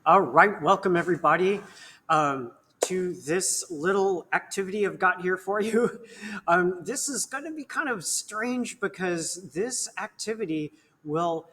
All right, welcome everybody to this little activity I've got here for you. This is going to be kind of strange because this activity will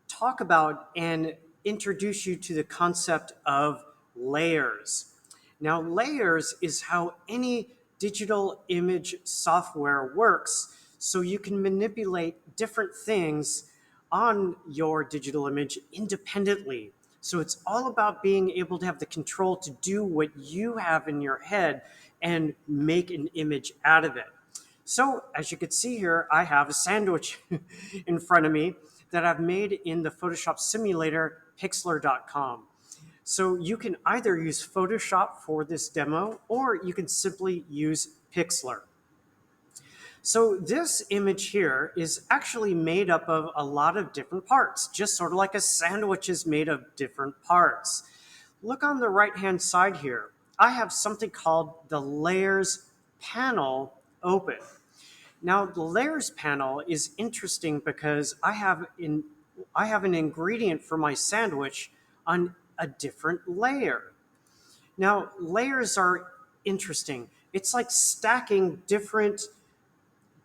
talk about and introduce you to the concept of layers. Now, layers is how any digital image software works, so you can manipulate different things on your digital image independently. So it's all about being able to have the control to do what you have in your head and make an image out of it. So as you can see here, I have a sandwich in front of me that I've made in the Photoshop simulator, pixlr.com. So you can either use Photoshop for this demo, or you can simply use Pixlr. So this image here is actually made up of a lot of different parts, just sort of like a sandwich is made of different parts. Look on the right-hand side here. I have something called the Layers panel open. Now, the Layers panel is interesting because I have an ingredient for my sandwich on a different layer. Now, layers are interesting. It's like stacking different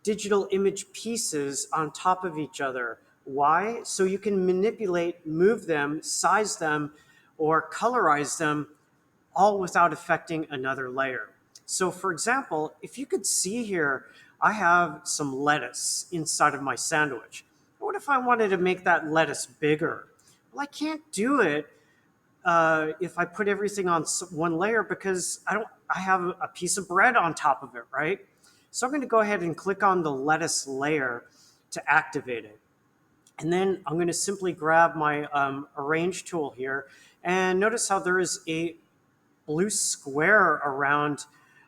digital image pieces on top of each other. Why? So you can manipulate, move them, size them, or colorize them all without affecting another layer. So for example, if you could see here, I have some lettuce inside of my sandwich. What if I wanted to make that lettuce bigger? Well, I can't do it if I put everything on one layer because I have a piece of bread on top of it, right? So I'm going to go ahead and click on the lettuce layer to activate it. And then I'm going to simply grab my arrange tool here, and notice how there is a blue square around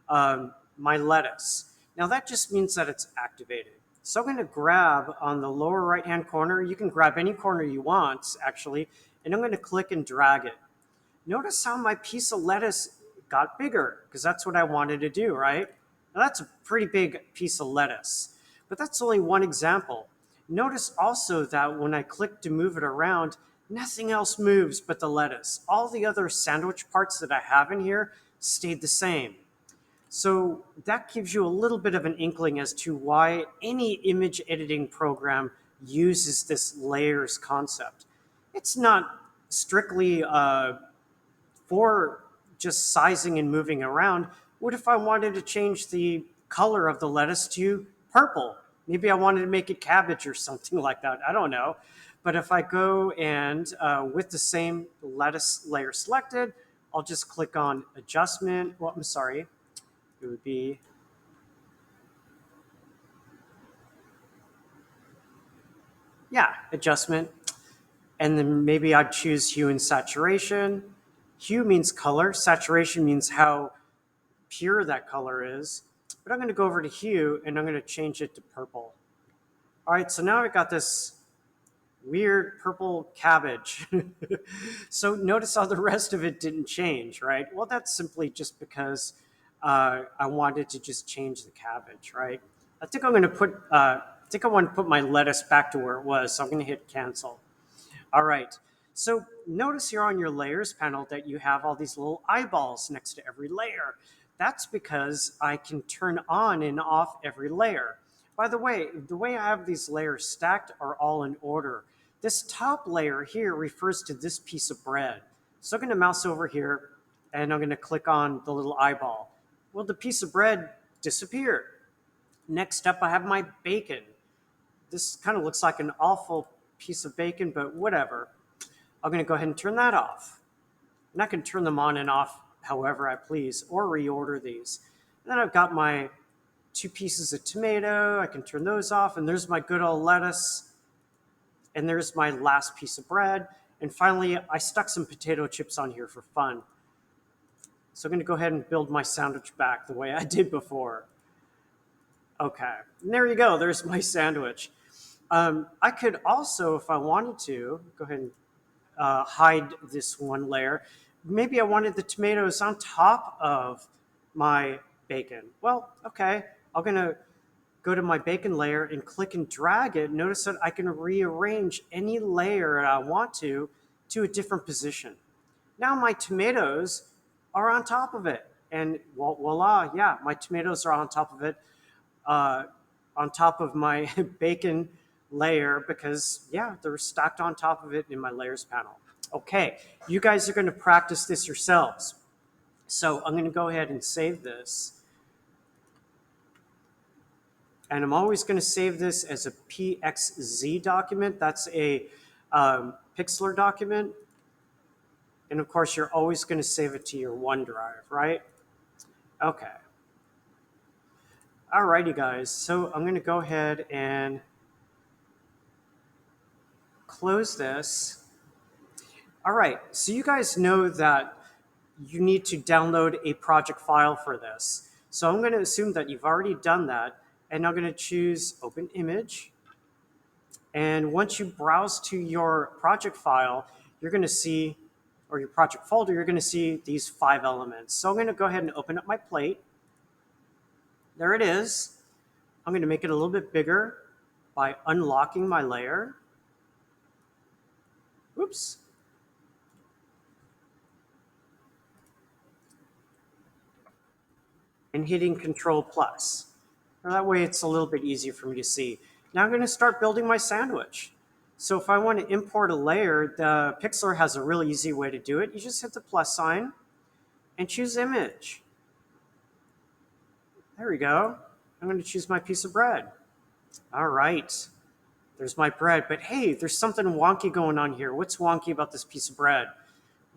my lettuce. Now that just means that it's activated. So I'm going to grab on the lower right hand corner. You can grab any corner you want actually, and I'm going to click and drag it. Notice how my piece of lettuce got bigger because that's what I wanted to do, right? Now that's a pretty big piece of lettuce, but that's only one example. Notice also that when I click to move it around, nothing else moves but the lettuce. All the other sandwich parts that I have in here stayed the same. So that gives you a little bit of an inkling as to why any image editing program uses this layers concept. It's not strictly for just sizing and moving around. What if I wanted to change the color of the lettuce to purple? Maybe I wanted to make it cabbage or something like that. I don't know. But if I go and with the same lettuce layer selected, I'll just click on adjustment. Well, I'm sorry. It would be, yeah, adjustment. And then maybe I'd choose hue and saturation. Hue means color. Saturation means how pure that color is. But I'm going to go over to hue and I'm going to change it to purple. All right, so now I've got this weird purple cabbage. So notice how the rest of it didn't change, right? Well, that's simply just because I wanted to just change the cabbage, right? I think I'm going to put, I think I want to put my lettuce back to where it was, so I'm going to hit cancel. All right. So notice here on your layers panel that you have all these little eyeballs next to every layer. That's because I can turn on and off every layer. By the way I have these layers stacked are all in order. This top layer here refers to this piece of bread. So I'm going to mouse over here and I'm going to click on the little eyeball. Well, the piece of bread disappeared. Next up, I have my bacon. This kind of looks like an awful piece of bacon, but whatever. I'm going to go ahead and turn that off. And I can turn them on and off however I please or reorder these. And then I've got my two pieces of tomato. I can turn those off. And there's my good old lettuce. And there's my last piece of bread. And finally, I stuck some potato chips on here for fun. So I'm going to go ahead and build my sandwich back the way I did before. Okay, and there you go. There's my sandwich. I could also, if I wanted to, go ahead and hide this one layer. Maybe I wanted the tomatoes on top of my bacon. Well, okay, I'm going to go to my bacon layer and click and drag it. Notice that I can rearrange any layer I want to a different position. Now my tomatoes are on top of it. And voila, yeah, my tomatoes are on top of it, uh, on top of my bacon layer because, yeah, they're stacked on top of it in my layers panel. Okay, you guys are going to practice this yourselves. So I'm going to go ahead and save this. And I'm always going to save this as a PXZ document. That's a Pixlr document. And of course, you're always going to save it to your OneDrive, right? Okay. Alrighty, guys. So I'm going to go ahead and close this. All right. So you guys know that you need to download a project file for this. So I'm going to assume that you've already done that. And I'm going to choose Open Image. And once you browse to your project file, you're going to see, or your project folder, you're going to see these 5 elements. So I'm going to go ahead and open up my plate. There it is. I'm going to make it a little bit bigger by unlocking my layer. Oops. And hitting Control Plus. That way it's a little bit easier for me to see. Now I'm going to start building my sandwich. So if I want to import a layer, the Pixlr has a really easy way to do it. You just hit the plus sign and choose Image. There we go. I'm going to choose my piece of bread. All right. There's my bread. But hey, there's something wonky going on here. What's wonky about this piece of bread?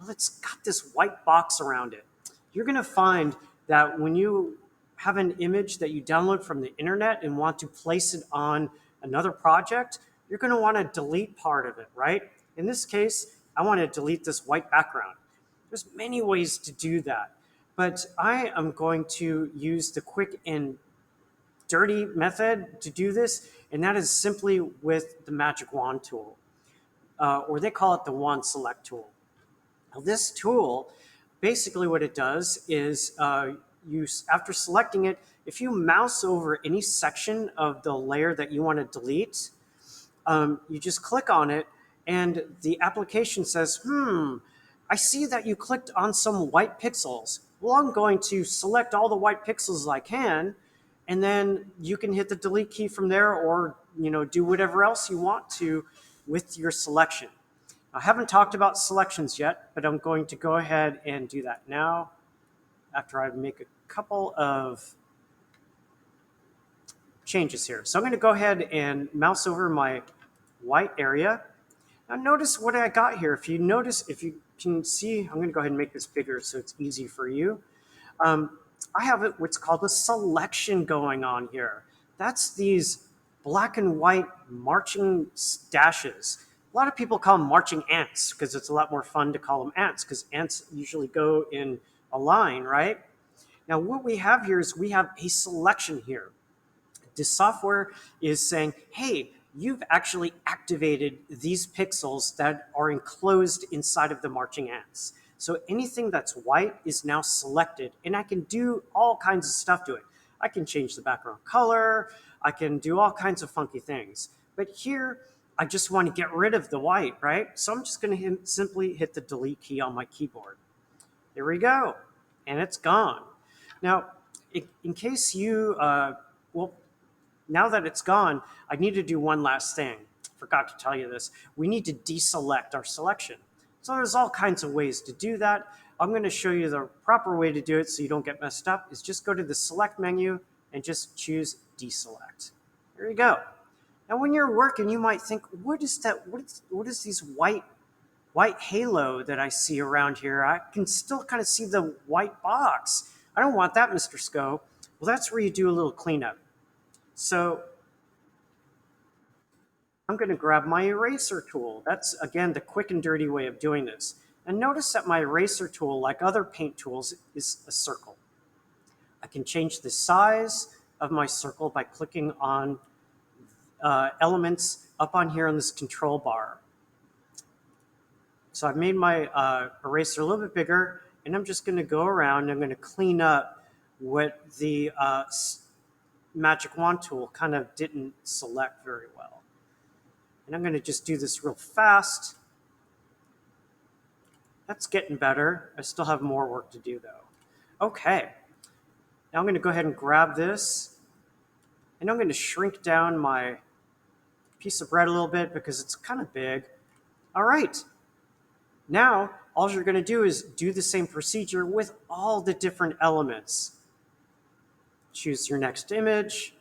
Well, it's got this white box around it. You're going to find that when you have an image that you download from the internet and want to place it on another project, you're going to want to delete part of it, right? In this case, I want to delete this white background. There's many ways to do that, but I am going to use the quick and dirty method to do this, and that is simply with the magic wand tool, or they call it the wand select tool. Now, this tool, basically what it does is after selecting it, if you mouse over any section of the layer that you want to delete, you just click on it and the application says, I see that you clicked on some white pixels. Well, I'm going to select all the white pixels I can, and then you can hit the delete key from there, or do whatever else you want to with your selection. I haven't talked about selections yet, but I'm going to go ahead and do that now after I make a couple of changes here. So I'm going to go ahead and mouse over my white area. Now notice what I got here. If you can see, I'm going to go ahead and make this bigger so it's easy for you. I have what's called a selection going on here. That's these black and white marching dashes. A lot of people call them marching ants because it's a lot more fun to call them ants because ants usually go in a line, right? Now what we have here is we have a selection here. The software is saying, hey, you've actually activated these pixels that are enclosed inside of the marching ants. So anything that's white is now selected, and I can do all kinds of stuff to it. I can change the background color. I can do all kinds of funky things. But here, I just want to get rid of the white, right? So I'm just going to simply hit the delete key on my keyboard. There we go. And it's gone. Now, in case you, now that it's gone, I need to do one last thing. Forgot to tell you this. We need to deselect our selection. So there's all kinds of ways to do that. I'm going to show you the proper way to do it so you don't get messed up. Is just go to the select menu and just choose deselect. There you go. Now when you're working, you might think, what is that? What is these white halo that I see around here? I can still kind of see the white box. I don't want that, Mr. Sco. Well, that's where you do a little cleanup. So I'm going to grab my eraser tool. That's, again, the quick and dirty way of doing this. And notice that my eraser tool, like other paint tools, is a circle. I can change the size of my circle by clicking on elements up on here on this control bar. So I've made my eraser a little bit bigger, and I'm just going to go around and I'm going to clean up what the magic wand tool kind of didn't select very well. And I'm going to just do this real fast. That's getting better. I still have more work to do though. Okay, now I'm going to go ahead and grab this, and I'm going to shrink down my piece of bread a little bit because it's kind of big. All right, now all you're going to do is do the same procedure with all the different elements. Choose your next image.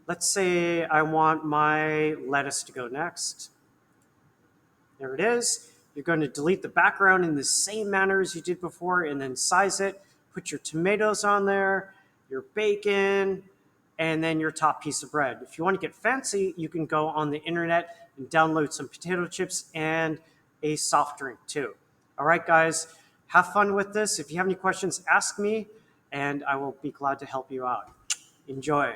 Let's say I want my lettuce to go next. There it is. You're going to delete the background in the same manner as you did before and then size it. Put your tomatoes on there, your bacon, and then your top piece of bread. If you want to get fancy, you can go on the internet and download some potato chips and a soft drink too. All right, guys, have fun with this. If you have any questions, ask me, and I will be glad to help you out. Enjoy.